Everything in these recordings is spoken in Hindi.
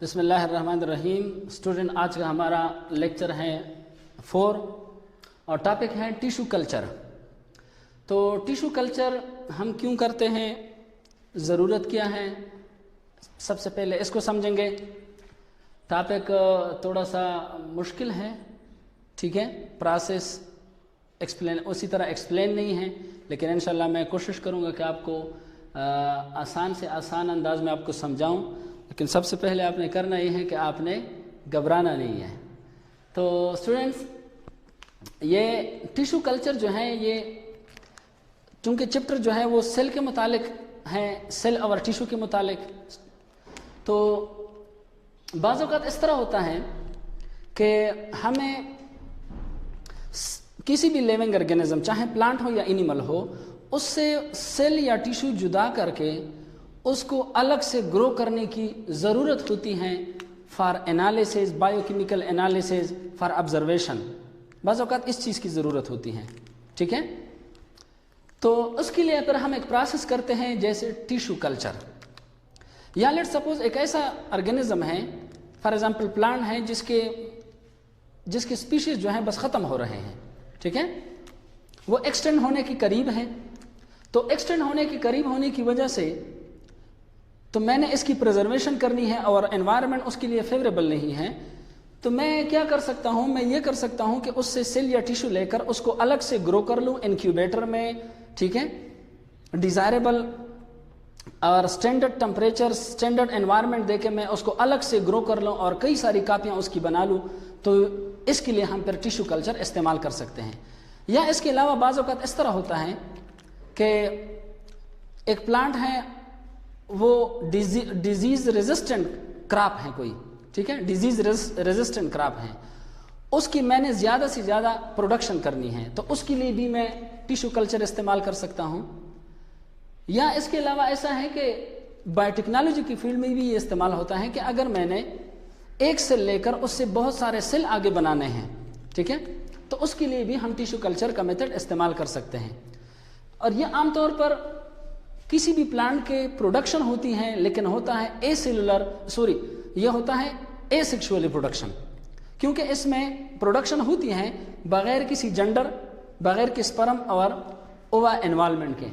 बिस्मिल्लाहिर्रहमानिर्रहीम। स्टूडेंट, आज का हमारा लेक्चर है 4 और टॉपिक है टिश्यू कल्चर। तो टिश्यू कल्चर हम क्यों करते हैं, ज़रूरत क्या है, सबसे पहले इसको समझेंगे। टॉपिक थोड़ा सा मुश्किल है, ठीक है, प्रोसेस एक्सप्लेन उसी तरह एक्सप्लेन नहीं है, लेकिन इंशाल्लाह मैं कोशिश करूँगा कि आपको आसान से आसान अंदाज में आपको समझाऊँ। लेकिन सबसे पहले आपने करना ये है कि आपने घबराना नहीं है। तो स्टूडेंट्स, ये टिश्यू कल्चर जो है, ये चूँकि चैप्टर जो है वो सेल के मुतालिक है, सेल और टिश्यू के मुतालिक। तो बाज़ औक़ात इस तरह होता है कि हमें किसी भी लिविंग ऑर्गेनिज्म, चाहे प्लांट हो या एनिमल हो, उससे सेल या टिश्यू जुदा करके उसको अलग से ग्रो करने की ज़रूरत होती है for analysis, biochemical analysis, for observation. बाज़ औक़ात इस चीज़ की ज़रूरत होती है, ठीक है। तो उसके लिए फिर हम एक प्रोसेस करते हैं जैसे टिश्यू कल्चर। या लेट्स सपोज एक ऐसा ऑर्गेनिज्म है, फॉर एग्जांपल प्लांट है, जिसके स्पीशीज जो है बस ख़त्म हो रहे हैं, ठीक है, वो एक्सटेंड होने के करीब है। तो एक्सटेंड होने के करीब होने की वजह से तो मैंने इसकी प्रिजर्वेशन करनी है और एनवायरनमेंट उसके लिए फेवरेबल नहीं है। तो मैं क्या कर सकता हूँ, मैं ये कर सकता हूँ कि उससे सेल या टिश्यू लेकर उसको अलग से ग्रो कर लूँ इनक्यूबेटर में, ठीक है, डिज़ायरेबल और स्टैंडर्ड टेम्परेचर, स्टैंडर्ड एनवायरनमेंट देके मैं उसको अलग से ग्रो कर लूँ और कई सारी कापियाँ उसकी बना लूँ। तो इसके लिए हम फिर टिश्यू कल्चर इस्तेमाल कर सकते हैं। या इसके अलावा बाज़ औक़ात इस तरह होता है कि एक प्लांट है, वो डिजीज़ रेजिस्टेंट क्रॉप है कोई, ठीक है, डिजीज़ रेजिस्टेंट क्रॉप है, उसकी मैंने ज़्यादा से ज़्यादा प्रोडक्शन करनी है, तो उसके लिए भी मैं टिश्यू कल्चर इस्तेमाल कर सकता हूँ। या इसके अलावा ऐसा है कि बायोटेक्नोलॉजी की फील्ड में भी ये इस्तेमाल होता है कि अगर मैंने एक सेल लेकर उससे बहुत सारे सेल आगे बनाने हैं, ठीक है, तो उसके लिए भी हम टिश्यू कल्चर का मेथड इस्तेमाल कर सकते हैं। और ये आमतौर पर किसी भी प्लांट के प्रोडक्शन होती हैं, लेकिन होता है ये होता है एसेक्सुअल रिप्रोडक्शन, क्योंकि इसमें प्रोडक्शन होती है बगैर किसी जेंडर, बगैर के स्पर्म और ओवा इन्वॉल्वमेंट के।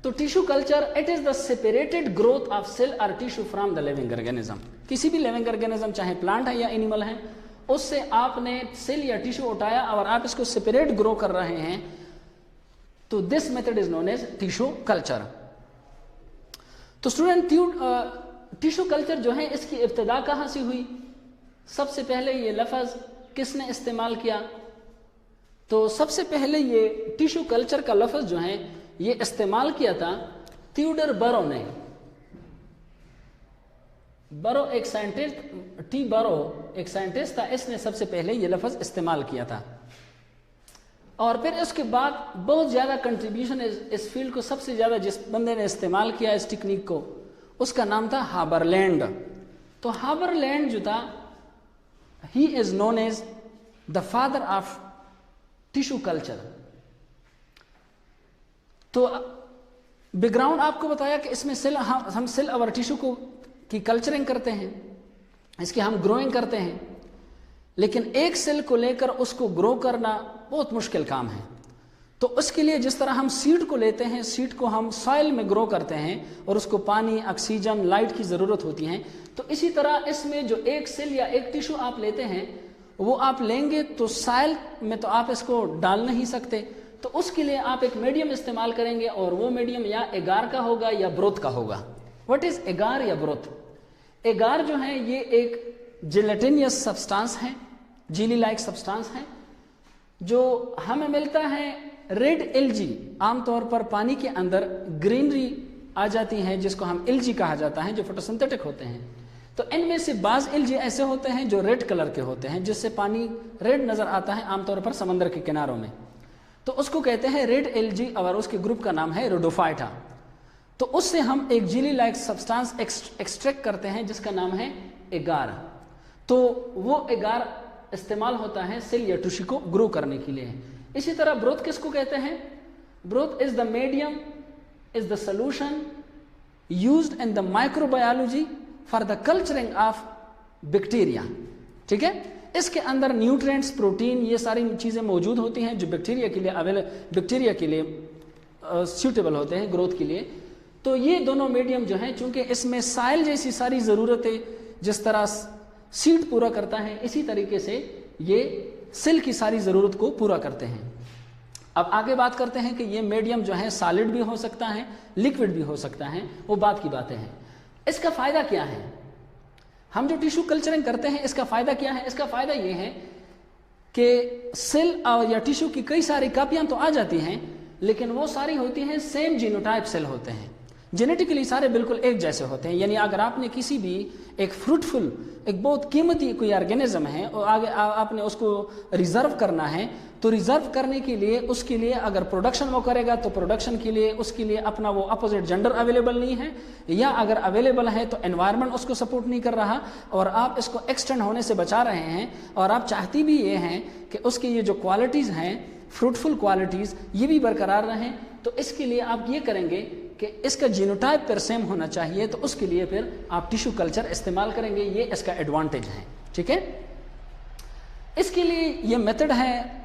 तो tissue culture it is the separated growth of cell और tissue from the living organism. किसी भी लिविंग ऑर्गेनिज्म, चाहे प्लांट है या एनिमल है, उससे आपने सेल या टिश्यू उठाया और आप इसको सेपरेट ग्रो कर रहे हैं। तो this method is known as tissue culture. तो स्टूडेंट, टिश्यू कल्चर जो है, इसकी इब्तिदा कहाँ से हुई? सबसे पहले ये लफ्ज़ किसने इस्तेमाल किया? तो सबसे पहले ये टिश्यू कल्चर का लफ्ज़ जो है ये इस्तेमाल किया था थियोडर बरो ने। बरो एक साइंटिस्ट, टी बरो एक साइंटिस्ट था, इसने सबसे पहले ये लफ्ज़ इस्तेमाल किया था। और फिर उसके बाद बहुत ज़्यादा कंट्रीब्यूशन इस फील्ड को सबसे ज़्यादा जिस बंदे ने इस्तेमाल किया इस टेक्निक को, उसका नाम था हाबरलैंड। तो हाबरलैंड जो था, he is known as the father of tissue culture. तो बैकग्राउंड आपको बताया कि इसमें हम सेल और टिश्यू की कल्चरिंग करते हैं, इसकी हम ग्रोइंग करते हैं, लेकिन एक सेल को लेकर उसको ग्रो करना बहुत मुश्किल काम है। तो उसके लिए जिस तरह हम सीड को लेते हैं, सीड को हम सॉइल में ग्रो करते हैं और उसको पानी, ऑक्सीजन, लाइट की ज़रूरत होती है, तो इसी तरह इसमें जो एक सेल या एक टिश्यू आप लेते हैं, वो आप लेंगे तो सॉइल में तो आप इसको डाल नहीं सकते, तो उसके लिए आप एक मीडियम इस्तेमाल करेंगे और वो मीडियम या एगार का होगा या ब्रोथ का होगा। व्हाट इज़ एगार या ब्रोथ? एगार जो है ये एक जेलेटिनियस सब्सटेंस है, जेली लाइक सब्सटेंस है, जो हमें मिलता है रेड एल्गी। आमतौर पर पानी के अंदर ग्रीनरी आ जाती है, जिसको हम एल्गी कहा जाता है, जो फोटोसिंथेटिक होते हैं। तो इनमें से बाज़ एल्गी ऐसे होते हैं जो रेड कलर के होते हैं, जिससे पानी रेड नज़र आता है, आमतौर पर समंदर के किनारों में, तो उसको कहते हैं रेड एल्गी, और उसके ग्रुप का नाम है रोडोफाइटा। तो उससे हम एक जेली लाइक सब्सटेंस एक्सट्रैक्ट करते हैं जिसका नाम है एगार। तो वो एगार इस्तेमाल होता है सेल या टिश्यू को ग्रो करने के लिए। इसी तरह ब्रोथ किसको कहते हैं? Broth is the medium, is the solution used in the microbiology for the culturing of bacteria, ठीक है। इसके अंदर न्यूट्रिएंट्स, प्रोटीन, ये सारी चीज़ें मौजूद होती हैं जो बैक्टीरिया के लिए सूटेबल होते हैं ग्रोथ के लिए। तो ये दोनों मीडियम जो हैं, चूंकि इसमें साइल जैसी सारी ज़रूरतें जिस तरह सीड पूरा करता है, इसी तरीके से ये सेल की सारी ज़रूरत को पूरा करते हैं। अब आगे बात करते हैं कि ये मीडियम जो है सॉलिड भी हो सकता है, लिक्विड भी हो सकता है, वो बात की बातें हैं। इसका फ़ायदा क्या है? हम जो टिश्यू कल्चरिंग करते हैं, इसका फ़ायदा क्या है? इसका फ़ायदा ये है कि सेल या टिश्यू की कई सारी कापियाँ तो आ जाती हैं, लेकिन वो सारी होती हैं सेम जीनोटाइप सेल होते हैं, जेनेटिकली सारे बिल्कुल एक जैसे होते हैं। यानी अगर आपने किसी भी एक फ्रूटफुल, एक बहुत कीमती कोई ऑर्गेनिज्म है और आगे आपने उसको रिजर्व करना है, तो रिजर्व करने के लिए उसके लिए अगर प्रोडक्शन वो करेगा तो प्रोडक्शन के लिए उसके लिए अपना वो अपोजिट जेंडर अवेलेबल नहीं है, या अगर अवेलेबल है तो एनवायरनमेंट उसको सपोर्ट नहीं कर रहा, और आप इसको एक्सटेंड होने से बचा रहे हैं, और आप चाहती भी ये हैं कि उसकी ये जो क्वालिटीज़ हैं, फ्रूटफुल क्वालिटीज़, ये भी बरकरार रहें। तो इसके लिए आप ये करेंगे कि इसका जीनोटाइप पर सेम होना चाहिए, तो उसके लिए फिर आप टिश्यू कल्चर इस्तेमाल करेंगे। ये इसका एडवांटेज है, ठीक है। इसके लिए ये मेथड है,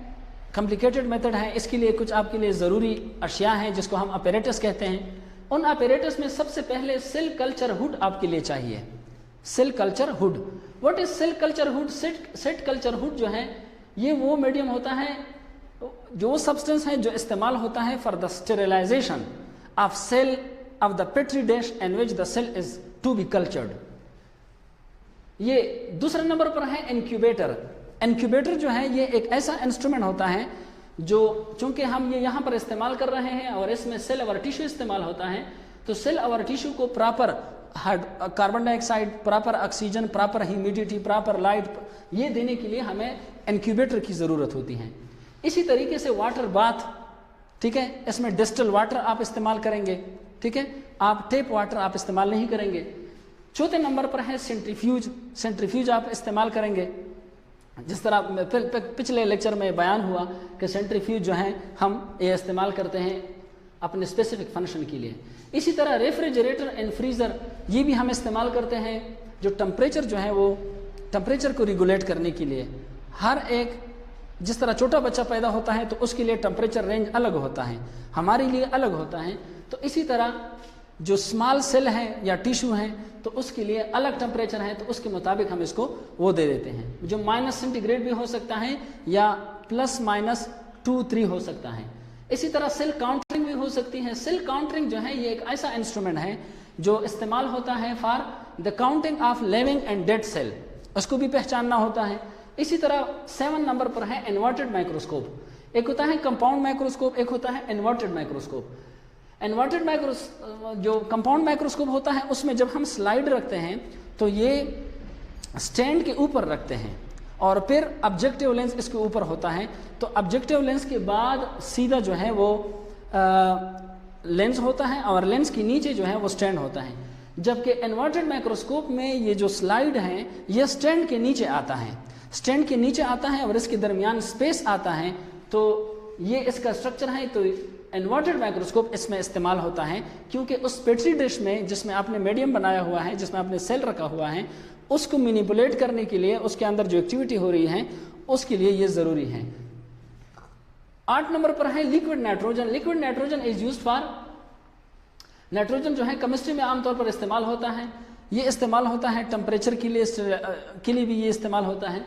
कॉम्प्लिकेटेड मेथड है। इसके लिए कुछ आपके लिए ज़रूरी अशिया हैं जिसको हम अपैरेटस कहते हैं। उन अपैरेटस में सबसे पहले सेल कल्चर हुड आपके लिए चाहिए। Cell culture hood, what is cell culture hood? Cell culture hood जो है, ये वो मीडियम होता है, जो सब्सटेंस है जो इस्तेमाल होता है for the sterilisation of cell of the petri dish in which the cell is to be cultured. ये दूसरे नंबर पर है इंक्यूबेटर। इंक्यूबेटर जो है ये एक ऐसा इंस्ट्रूमेंट होता है जो, चूंकि हम ये यहाँ पर इस्तेमाल कर रहे हैं और इसमें सेल और टिश्यू इस्तेमाल होता है, तो सेल और टिश्यू को proper carbon dioxide, proper oxygen, proper humidity, proper light, ये देने के लिए हमें इंक्यूबेटर की ज़रूरत होती है। इसी तरीके से वाटर बाथ, ठीक है, इसमें डिस्टिल वाटर आप इस्तेमाल करेंगे, ठीक है, आप टेप वाटर आप इस्तेमाल नहीं करेंगे। चौथे नंबर पर है सेंट्रीफ्यूज। सेंट्रीफ्यूज आप इस्तेमाल करेंगे, जिस तरह पिछले लेक्चर में बयान हुआ कि सेंट्रीफ्यूज जो है हम ये इस्तेमाल करते हैं अपने स्पेसिफिक फंक्शन के लिए। इसी तरह रेफ्रिजरेटर एंड फ्रीज़र, ये भी हम इस्तेमाल करते हैं, जो टेम्परेचर जो है वो टेम्परेचर को रेगुलेट करने के लिए। हर एक, जिस तरह छोटा बच्चा पैदा होता है तो उसके लिए टेम्परेचर रेंज अलग होता है, हमारे लिए अलग होता है, तो इसी तरह जो स्मॉल सेल है या टिश्यू हैं तो उसके लिए अलग टेम्परेचर है, तो उसके मुताबिक हम इसको वो दे देते हैं, जो माइनस सेंटीग्रेड भी हो सकता है या +-2-3 हो सकता है। इसी तरह सेल काउंटरिंग भी हो सकती है। सेल काउंटरिंग जो है ये एक ऐसा इंस्ट्रूमेंट है जो इस्तेमाल होता है for the counting of living and dead cell, उसको भी पहचानना होता है। इसी तरह 7 नंबर पर है इन्वर्टेड माइक्रोस्कोप। एक होता है कंपाउंड माइक्रोस्कोप, एक होता है इन्वर्टेड माइक्रोस्कोप। इन्वर्टेड जो कंपाउंड माइक्रोस्कोप होता है उसमें जब हम स्लाइड रखते हैं तो ये स्टैंड के ऊपर रखते हैं और फिर ऑब्जेक्टिव लेंस इसके ऊपर होता है, तो ऑब्जेक्टिव लेंस के बाद सीधा जो है वो लेंस होता है और लेंस के नीचे जो है वो स्टैंड होता है। जबकि इन्वर्टेड माइक्रोस्कोप में ये जो स्लाइड है ये स्टैंड के नीचे आता है, स्टैंड के नीचे आता है और इसके दरमियान स्पेस आता है, तो ये इसका स्ट्रक्चर है। तो इन्वर्टेड माइक्रोस्कोप इसमें इस्तेमाल होता है क्योंकि उस पेट्री डिश में जिसमें आपने मीडियम बनाया हुआ है, जिसमें आपने सेल रखा हुआ है, उसको मैनिपुलेट करने के लिए, उसके अंदर जो एक्टिविटी हो रही है उसके लिए ये ज़रूरी है। 8 नंबर पर है liquid nitrogen. Liquid nitrogen is used for, nitrogen जो है केमिस्ट्री में आमतौर पर इस्तेमाल होता है, ये इस्तेमाल होता है टेम्परेचर के लिए भी ये इस्तेमाल होता है।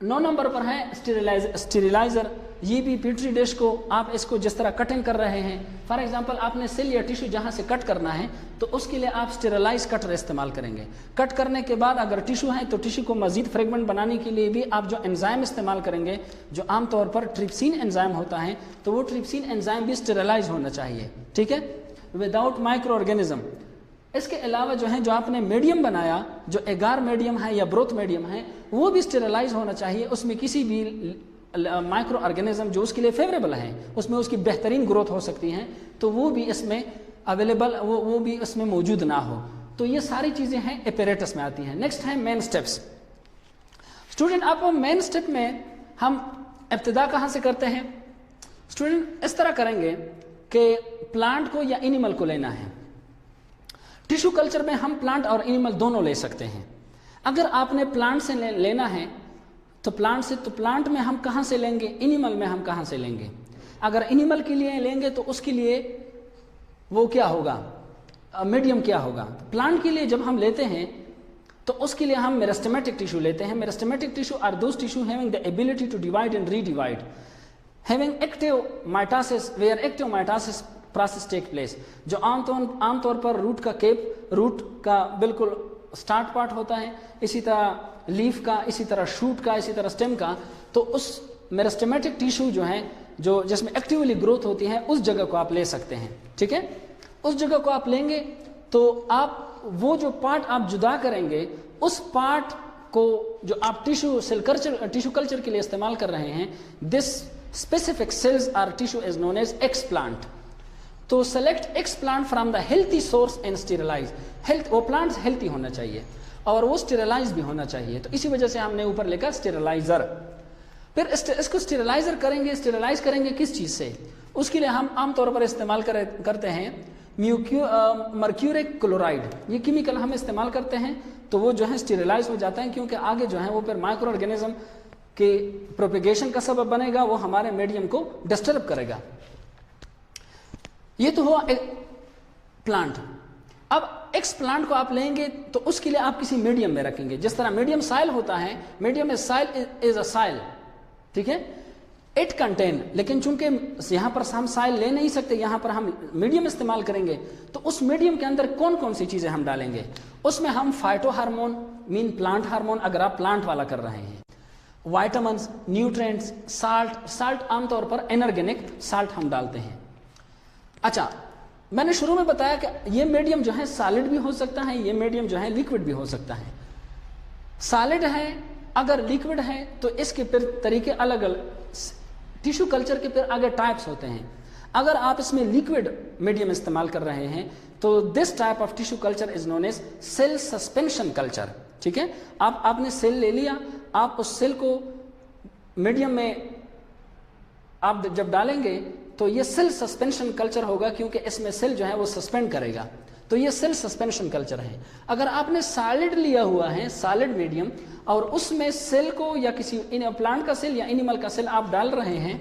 9 नंबर पर है स्टेरिलाइजर। ये भी पेट्री डिश को आप इसको जिस तरह कटिंग कर रहे हैं, फॉर एग्जांपल आपने सेल या टिश्यू जहाँ से कट करना है तो उसके लिए आप स्टेरिलाइज कटर इस्तेमाल करेंगे। कट करने के बाद अगर टिश्यू है तो टिश्यू को मजीद फ्रेगमेंट बनाने के लिए भी आप जो एंजाइम इस्तेमाल करेंगे, जो आमतौर पर ट्रिप्सिन एंजाइम होता है, तो वो ट्रिप्सिन एंजाइम भी स्टेरिलाइज होना चाहिए, ठीक है, विदाउट माइक्रो ऑर्गेनिज्म। इसके अलावा जो है जो आपने मीडियम बनाया, जो एगार मीडियम है या ब्रोथ मीडियम है, वो भी स्टेरिलाइज होना चाहिए। उसमें किसी भी माइक्रो ऑर्गेनिज्म जो उसके लिए फेवरेबल है, उसमें उसकी बेहतरीन ग्रोथ हो सकती है, तो वो भी इसमें अवेलेबल, वो भी इसमें मौजूद ना हो। तो ये सारी चीज़ें हैं एपेरेटस में आती हैं। नेक्स्ट है मेन स्टेप्स। स्टूडेंट आप मेन स्टेप में हम इब्तिदा कहाँ से करते हैं? स्टूडेंट इस तरह करेंगे कि प्लांट को या एनिमल को लेना है। टिश्यू कल्चर में हम प्लांट और एनिमल दोनों ले सकते हैं। अगर आपने प्लांट से लेना है तो प्लांट में हम कहाँ से लेंगे, एनिमल में हम कहाँ से लेंगे। अगर एनिमल के लिए लेंगे तो उसके लिए वो क्या होगा, मीडियम क्या होगा। प्लांट के लिए जब हम लेते हैं तो उसके लिए हम मेरिस्टेमेटिक टिश्यू लेते हैं। Meristematic tissue are those tissue having the ability to divide and redivide, having active mitosis, where active mitosis process take place. जो आमतौर पर रूट का बिल्कुल स्टार्ट पार्ट होता है, इसी तरह लीफ का, इसी तरह शूट का, इसी तरह स्टेम का। तो उस मेरिस्टेमेटिक टिश्यू जो है, जो जिसमें एक्टिवली ग्रोथ होती है, उस जगह को आप ले सकते हैं। ठीक है, उस जगह को आप लेंगे तो आप वो जो पार्ट आप जुदा करेंगे, उस पार्ट को जो आप टिश्यू कल्चर के लिए इस्तेमाल कर रहे हैं, this specific cells or tissue is known as explant. तो select explant from the healthy source and sterilize. वो प्लांट हेल्थी होना चाहिए और वो स्टेरिलाइज भी होना चाहिए। तो इसी वजह से हमने ऊपर लिखा स्टेरिलाइजर। फिर इसको स्टेरिलाइज करेंगे किस चीज से, उसके लिए हम आमतौर पर इस्तेमाल करते हैं मर्क्यूरिक क्लोराइड। ये केमिकल हम इस्तेमाल करते हैं तो वो जो है स्टेरिलाइज हो जाता है, क्योंकि आगे जो है वो फिर माइक्रो ऑर्गेनिज्म के प्रोपेगेशन का सबब बनेगा, वो हमारे मीडियम को डिस्टर्ब करेगा। ये तो हुआ एक प्लांट। अब एक्स प्लांट को आप लेंगे तो उसके लिए आप किसी मीडियम में रखेंगे। जिस तरह मीडियम साइल होता है, मीडियम इज अ साइल, ठीक है, इट कंटेन, लेकिन चूंकि यहां पर हम साइल ले नहीं सकते, यहां पर हम मीडियम इस्तेमाल करेंगे, तो उस मीडियम के अंदर कौन कौन सी चीजें हम डालेंगे। उसमें हम phyto hormone, mean plant hormone अगर आप प्लांट वाला कर रहे हैं, वाइटामिन्स, न्यूट्रिएंट्स, साल्ट आमतौर पर एनर्गेनिक साल्ट हम डालते हैं। अच्छा, मैंने शुरू में बताया कि ये मीडियम जो है सॉलिड भी हो सकता है, ये मीडियम जो है लिक्विड भी हो सकता है। सॉलिड है, अगर लिक्विड है तो इसके फिर तरीके अलग अलग, टिश्यू कल्चर के फिर आगे टाइप्स होते हैं। अगर आप इसमें लिक्विड मीडियम इस्तेमाल कर रहे हैं तो this type of tissue culture is known as cell suspension culture. ठीक है, आपने सेल ले लिया, आप उस सेल को मीडियम में आप जब डालेंगे तो ये सेल सस्पेंशन कल्चर होगा, क्योंकि इसमें सेल जो है वो सस्पेंड करेगा, तो ये सेल सस्पेंशन कल्चर है। अगर आपने सॉलिड लिया हुआ है, सॉलिड मीडियम, और उसमें सेल को या किसी प्लांट का सेल या एनिमल का सेल आप डाल रहे हैं,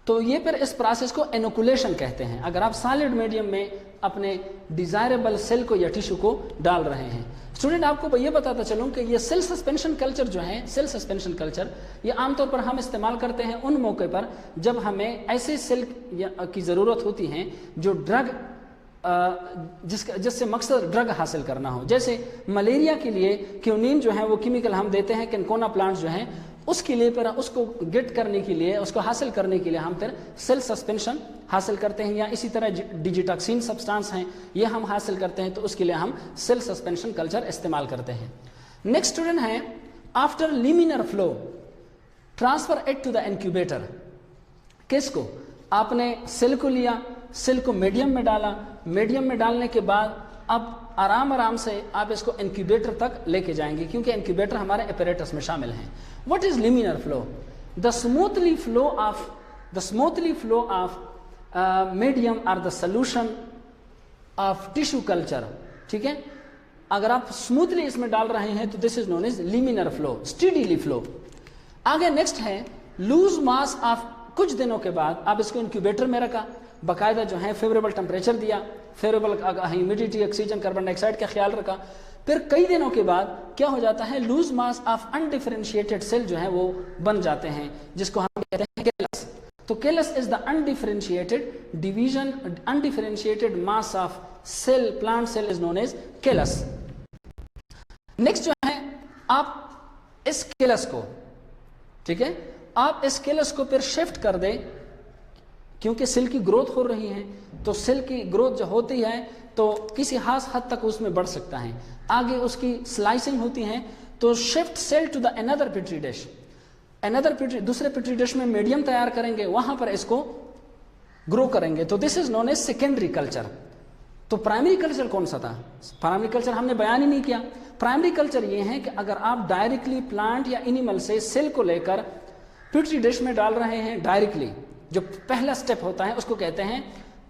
तो ये फिर इस प्रोसेस को इनोकुलेशन कहते हैं। अगर आप सॉलिड मीडियम में अपने डिजायरेबल सेल को या टिश्यू को डाल रहे हैं। स्टूडेंट, आपको ये बताता चलूं कि ये सेल सस्पेंशन कल्चर जो है, सेल सस्पेंशन कल्चर, ये आमतौर पर हम इस्तेमाल करते हैं उन मौके पर जब हमें ऐसे सेल की ज़रूरत होती है जो ड्रग जिससे मकसद ड्रग हासिल करना हो। जैसे मलेरिया के लिए क्यूनिन जो है वो केमिकल हम देते हैं, किनकोना प्लांट जो है उसके लिए, फिर उसको गेट करने के लिए, उसको हासिल करने के लिए हम फिर सेल सस्पेंशन हासिल करते हैं। या इसी तरह डिजिटॉक्सिन सब्सटेंस हैं, ये हम हासिल करते हैं, तो उसके लिए हम सेल सस्पेंशन कल्चर इस्तेमाल करते हैं। नेक्स्ट स्टूडेंट है, after laminar flow transfer it to the incubator. किसको? आपने सेल को लिया, सेल को मीडियम में डाला, मीडियम में डालने के बाद अब आराम से आप इसको इंक्यूबेटर तक लेके जाएंगे, क्योंकि इंक्यूबेटर हमारे एपरेटस में शामिल हैं। What is laminar flow? The smoothly flow of medium or the solution of tissue culture. ठीक है, अगर आप स्मूथली इसमें डाल रहे हैं तो this is known as laminar flow, steadily flow. आगे नेक्स्ट है लूज मास ऑफ। कुछ दिनों के बाद आप इसको इंक्यूबेटर में रखा, बाकायदा जो है फेवरेबल टेम्परेचर दिया, favourable humidity, oxygen, carbon dioxide का ख्याल रखा। फिर कई दिनों के बाद क्या हो जाता है, loose mass of undifferentiated cell जो है वो बन जाते हैं, जिसको हम कहते हैं केलस। तो callus is the undifferentiated division, undifferentiated mass of cell, plant cell is known as callus. Next जो है, आप इस केलस को, ठीक है, आप इस केलस को फिर शिफ्ट कर दें, क्योंकि सेल की ग्रोथ हो रही है, तो सेल की ग्रोथ जो होती है तो किसी खास हद तक उसमें बढ़ सकता है, आगे उसकी स्लाइसिंग होती है। तो shift cell to the another petri dish, दूसरे पेट्री डिश में मीडियम तैयार करेंगे, वहां पर इसको ग्रो करेंगे। तो this is known as secondary culture. तो प्राइमरी कल्चर कौन सा था? प्राइमरी कल्चर हमने बयान ही नहीं किया। प्राइमरी कल्चर ये है कि अगर आप डायरेक्टली प्लांट या एनिमल से सेल को लेकर पेट्री डिश में डाल रहे हैं डायरेक्टली, जो पहला स्टेप होता है उसको कहते हैं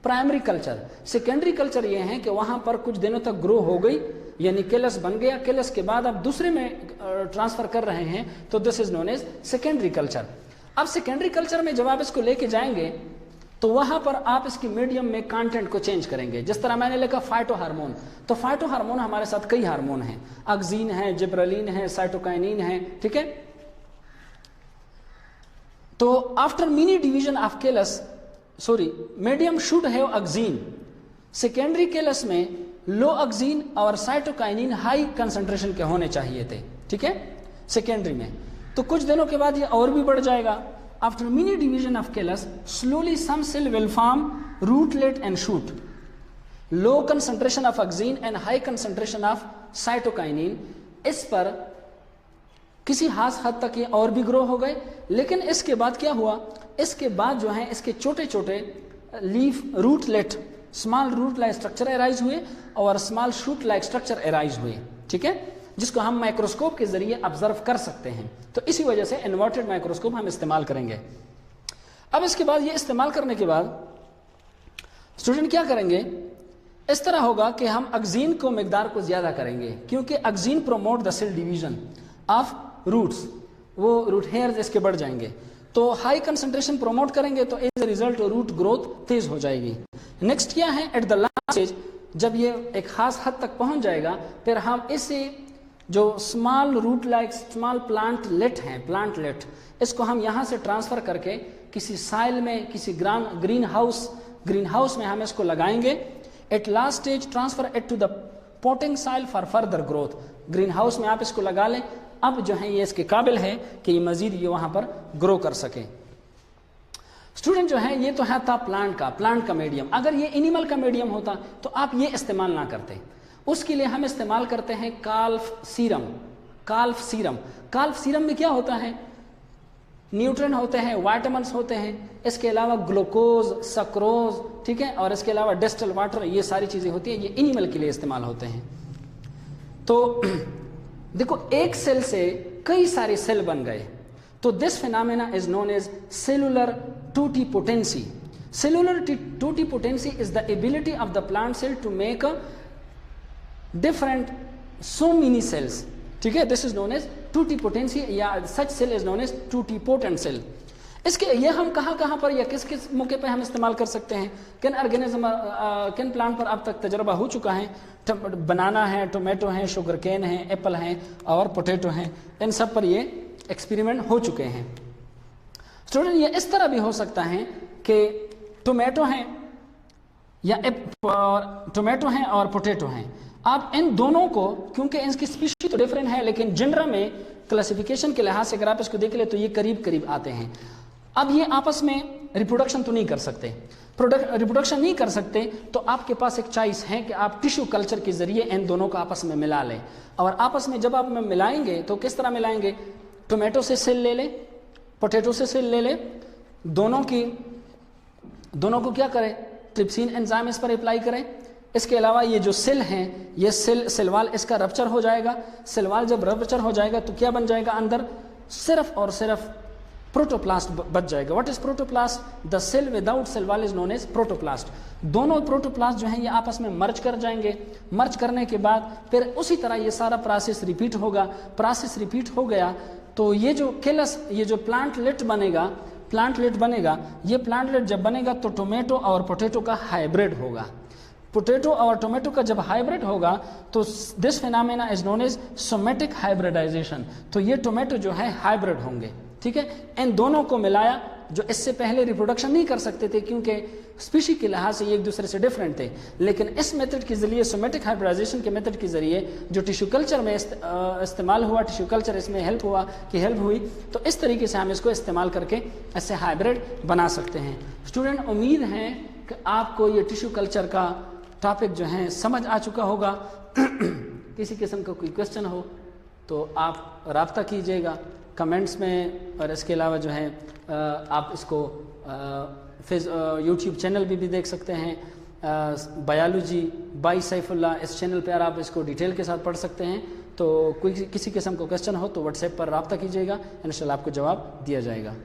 प्राइमरी कल्चर। सेकेंडरी कल्चर ये है कि वहां पर कुछ दिनों तक ग्रो हो गई, यानी केलस बन गया, केलस के बाद आप दूसरे में ट्रांसफर कर रहे हैं, तो this is known as secondary culture. अब सेकेंडरी कल्चर में जब आप इसको लेके जाएंगे तो वहां पर आप इसकी मीडियम में कंटेंट को चेंज करेंगे। जिस तरह मैंने लिखा फाइटो हार्मोन, तो फाइटो हार्मोन हमारे साथ कई हार्मोन हैं, अक्सीन है, जिब्रेलिन है, साइटोकाइनिन है, ठीक है। तो after mini division of callus, sorry, medium should have auxin. Secondary callus में लो अक्सीन और साइटोकाइनिन हाई कंसंट्रेशन के होने चाहिए थे, ठीक है, सेकेंडरी में। तो कुछ दिनों के बाद ये और भी बढ़ जाएगा। After mini division of callus slowly some cell will form rootlet and shoot. Low concentration of auxin and high concentration of cytokinin, इस पर किसी खास हद तक ये और भी ग्रो हो गए। लेकिन इसके बाद क्या हुआ, इसके बाद जो है इसके छोटे छोटे leaf rootlet, small root like structure arise हुए और small shoot like structure arise हुए, ठीक है, जिसको हम माइक्रोस्कोप के जरिए ऑब्जर्व कर सकते हैं। तो इसी वजह से इन्वर्टेड माइक्रोस्कोप हम इस्तेमाल करेंगे। अब इसके बाद ये इस्तेमाल करने के बाद स्टूडेंट क्या करेंगे, इस तरह होगा कि हम अक्सीन को मिकदार को ज्यादा करेंगे, क्योंकि auxin promote the cell division of roots, वो रूट हेयर्स इसके बढ़ जाएंगे। तो हाई कंसंट्रेशन प्रोमोट करेंगे तो as a result root growth तेज हो जाएगी। नेक्स्ट क्या है, एट द लास्ट स्टेज, जब ये एक खास हद तक पहुंच जाएगा, फिर हम इसे जो small root like small plantlet हैं, प्लांटलेट, इसको हम यहाँ से ट्रांसफर करके किसी साइल में, किसी ग्रीन हाउस में हम इसको लगाएंगे। At last stage transfer it to the potting soil for further growth. Green house में आप इसको लगा लें, अब जो है ये इसके काबिल है कि ये मजीद ये वहां पर ग्रो कर सके। स्टूडेंट जो है ये तो है था प्लांट का मीडियम। अगर ये एनिमल का मीडियम होता तो आप ये इस्तेमाल ना करते। उसके लिए हम इस्तेमाल करते हैं काल्फ सीरम। काल्फ सीरम में क्या होता है, न्यूट्रिएंट होते हैं, विटामिन्स होते हैं, इसके अलावा ग्लूकोज, सक्रोज, ठीक है, और इसके अलावा डिस्टिल वाटर, ये सारी चीजें होती हैं, ये एनिमल के लिए इस्तेमाल होते हैं। तो देखो एक सेल से कई सारे सेल बन गए, तो this phenomena is known as cellular totipotency. Cellular totipotency is the ability of the plant cell to make different so many cells, ठीक है, this is known as totipotency, या such cell is known as totipotent cell. इसके ये हम कहाँ पर या किस किस मौके पे हम इस्तेमाल कर सकते हैं, किन ऑर्गेनिज्म, किन प्लांट पर अब तक तजर्बा हो चुका है। बनाना है, टोमेटो है, शुगर केन है, एप्पल है और पोटैटो है, इन सब पर ये एक्सपेरिमेंट हो चुके हैं। स्टूडेंट ये इस तरह भी हो सकता है कि टोमेटो है या टोमेटो है और पोटैटो है, आप इन दोनों को, क्योंकि इनकी स्पीशीज तो डिफरेंट है लेकिन जनरल में क्लासिफिकेशन के लिहाज से अगर आप इसको देख ले तो ये करीब करीब आते हैं। अब ये आपस में रिप्रोडक्शन तो नहीं कर सकते, रिप्रोडक्शन नहीं कर सकते, तो आपके पास एक चॉइस है कि आप टिश्यू कल्चर के जरिए इन दोनों को आपस में मिला लें। और आपस में जब आप मिलाएंगे तो किस तरह मिलाएंगे, टोमेटो से सेल ले लें, पोटैटो से सेल ले लें, दोनों को क्या करें, ट्रिप्सिन एंजाइम इस पर अप्लाई करें। इसके अलावा ये जो सेल हैं, ये सेल वाल इसका रप्चर हो जाएगा। सेल वाल जब रप्चर हो जाएगा तो क्या बन जाएगा, अंदर सिर्फ और सिर्फ प्रोटोप्लास्ट बच जाएगा। What is protoplast, the cell without cell wall is known as protoplast. दोनों प्रोटोप्लास्ट जो हैं ये आपस में मर्ज कर जाएंगे। मर्ज करने के बाद फिर उसी तरह ये सारा प्रोसेस रिपीट होगा। प्रोसेस रिपीट हो गया तो ये जो केलस, ये जो प्लांटलेट बनेगा, ये प्लांटलेट जब बनेगा तो टोमेटो और पोटैटो का हाइब्रिड होगा। पोटैटो और टोमेटो का जब हाइब्रिड होगा तो this phenomena is known as somatic hybridisation. तो ये टोमेटो जो है हाइब्रिड होंगे, ठीक है। इन दोनों को मिलाया, जो इससे पहले रिप्रोडक्शन नहीं कर सकते थे क्योंकि स्पीशी के लिहाज से ये एक दूसरे से डिफरेंट थे, लेकिन इस मेथड के जरिए, सोमेटिक हाइब्रिडाइजेशन के मेथड के जरिए जो टिश्यू कल्चर में इस्तेमाल हुआ, टिश्यू कल्चर इसमें हेल्प हुई, तो इस तरीके से हम इसको इस्तेमाल करके इससे हाइब्रिड बना सकते हैं। स्टूडेंट उम्मीद है कि आपको ये टिश्यू कल्चर का टॉपिक जो है समझ आ चुका होगा। किसी किस्म का कोई क्वेश्चन हो तो आप राब्ता कीजिएगा कमेंट्स में, और इसके अलावा जो है आप इसको यूट्यूब चैनल भी देख सकते हैं, बायोलॉजी बाई सैफुल्लाह, इस चैनल पर आप इसको डिटेल के साथ पढ़ सकते हैं। तो कोई किसी किस्म का क्वेश्चन हो तो व्हाट्सएप पर राब्ता कीजिएगा, इंशाल्लाह आपको जवाब दिया जाएगा।